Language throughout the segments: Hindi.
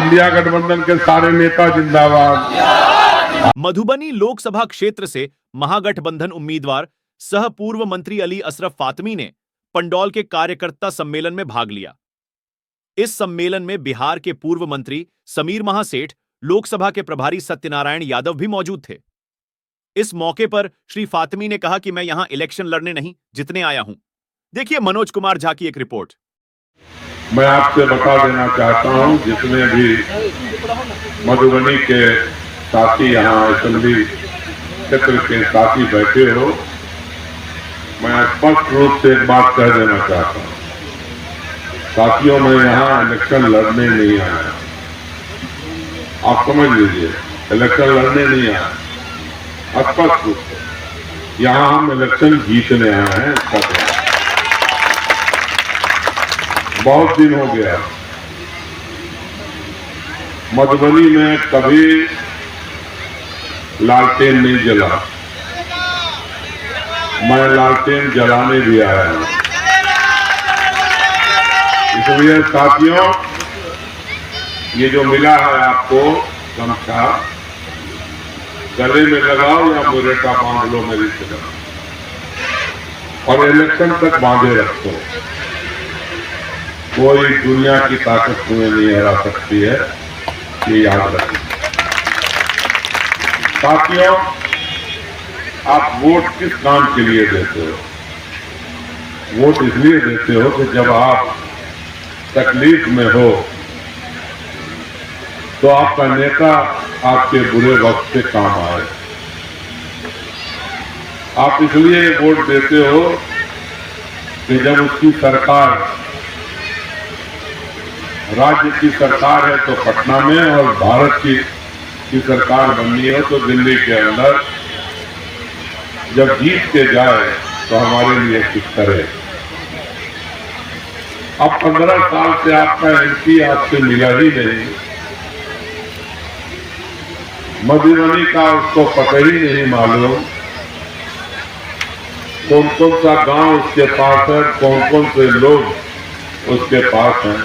इंडिया गठबंधन के सारे नेता जिंदाबाद। मधुबनी लोकसभा क्षेत्र से महागठबंधन उम्मीदवार सह पूर्व मंत्री अली असरफ फातमी ने पंडौल के कार्यकर्ता सम्मेलन में भाग लिया। इस सम्मेलन में बिहार के पूर्व मंत्री समीर महासेठ, लोकसभा के प्रभारी सत्यनारायण यादव भी मौजूद थे। इस मौके पर श्री फातमी ने कहा कि मैं यहां इलेक्शन लड़ने नहीं जीतने आया हूं। देखिए मनोज कुमार झा की एक रिपोर्ट। मैं आपसे बता देना चाहता हूं, जितने भी मधुबनी के साथी यहाँ असेंबली क्षेत्र के साथी बैठे हो, मैं स्पष्ट रूप से एक बात कह देना चाहता हूं, साथियों, मैं यहाँ इलेक्शन लड़ने नहीं आया। आप समझ लीजिए, इलेक्शन लड़ने नहीं आया। स्पष्ट रूप से यहाँ हम इलेक्शन जीतने आए हैं। इसका बहुत दिन हो गया मधुबनी में कभी लालटेन नहीं जला। मैं लालटेन जलाने भी आया हूं। इसलिए साथियों, ये जो मिला है आपको गमछा, गले में लगाओ या मुरेटा बांध लो मेरी तरह, और इलेक्शन तक बांधे रखो। कोई दुनिया की ताकत तुम्हें नहीं हरा सकती है, ये याद रखें। साथियों, आप वोट किस काम के लिए देते हो? वोट इसलिए देते हो कि जब आप तकलीफ में हो तो आपका नेता आपके बुरे वक्त से काम आए। आप इसलिए वोट देते हो कि जब उसकी सरकार, राज्य की सरकार है तो पटना में, और भारत की सरकार बननी है तो दिल्ली के अंदर, जब जीत के जाए तो हमारे लिए कुछ करे। अब 15 साल से आपका एमपी आपसे मिला ही नहीं, मधुबनी का उसको पता ही नहीं मालूम कौन कौन सा गांव उसके पास है, कौन कौन से लोग उसके पास हैं।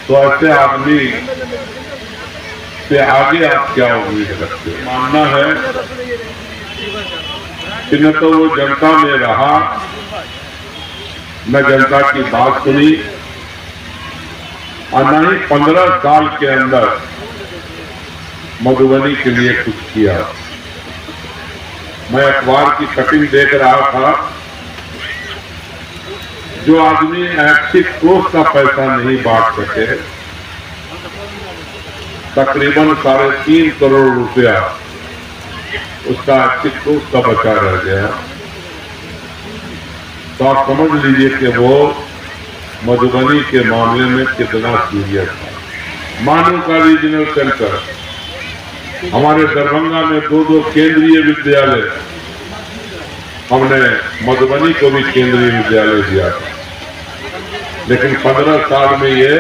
तो ऐसे आदमी से आगे आप क्या उम्मीद रखते हैं? मानना है कि न तो वो जनता में रहा, न जनता की बात सुनी, और न ही 15 साल के अंदर मधुबनी के लिए कुछ किया। मैं अखबार की कटिंग देख रहा था, जो आदमी ऐच्छिक कोष का पैसा नहीं बांट सके, तकरीबन 3.5 करोड़ रुपया उसका ऐच्छिक कोष का बचा रह गया। तो आप समझ लीजिए कि वो मधुबनी के मामले में कितना सीरियस था। मानू का रीजनल सेंटर, हमारे दरभंगा में 2 केंद्रीय विद्यालय, हमने मधुबनी को भी केंद्रीय विद्यालय दिया था, लेकिन 15 साल में ये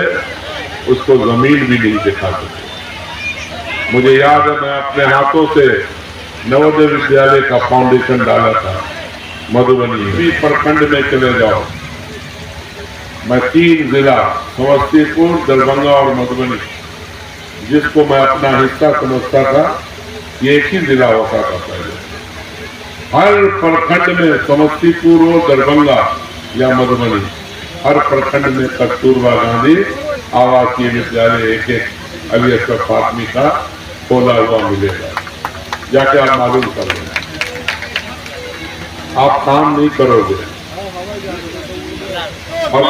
उसको जमीन भी नहीं दिखा सके। मुझे याद है, मैं अपने हाथों से नवोदय विद्यालय का फाउंडेशन डाला था मधुबनी। भी प्रखंड में चले जाओ, मैं 3 जिला समस्तीपुर, दरभंगा और मधुबनी, जिसको मैं अपना हिस्सा समझता था, ये एक ही जिला होता था पहले। हर प्रखंड में समस्तीपुर हो, दरभंगा या मधुबनी, हर प्रखंड में कस्तूरबा गांधी आवासीय विद्यालय एक अली असरफ फातमी का खोला हुआ मिलेगा। जाके आप मालूम कर लें। आप काम नहीं करोगे और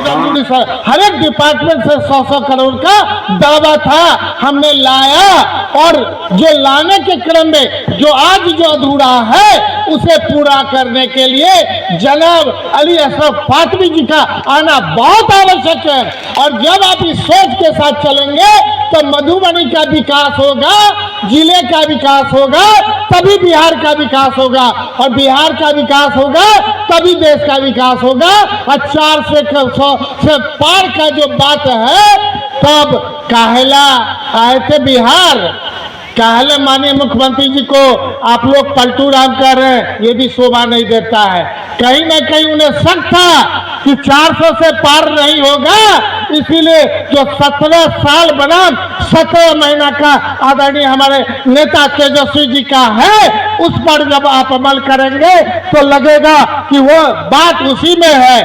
हर एक डिपार्टमेंट से 100-100 करोड़ का दावा था, हमने लाया, और जो लाने के क्रम में जो आज जो अधूरा है उसे पूरा करने के लिए जनाब अली असरफ फातमी जी का आना बहुत आवश्यक है। और जब आप इस सोच के साथ चलेंगे तो मधुबनी का विकास होगा, जिले का विकास होगा, तभी बिहार का विकास होगा, और बिहार का विकास होगा तभी देश का विकास होगा। और 400 से पार का जो बात है, तब काहेला आए थे बिहार, काहेला माननीय मुख्यमंत्री जी को आप लोग पलटू राम कह रहे हैं, ये भी शोभा नहीं देता है। कहीं ना कहीं उन्हें शक था कि 400 से पार नहीं होगा, इसीलिए जो 17 साल बनाम 17 महीना का आदरणीय हमारे नेता तेजस्वी जी का है, उस पर जब आप अमल करेंगे तो लगेगा कि वो बात उसी में है।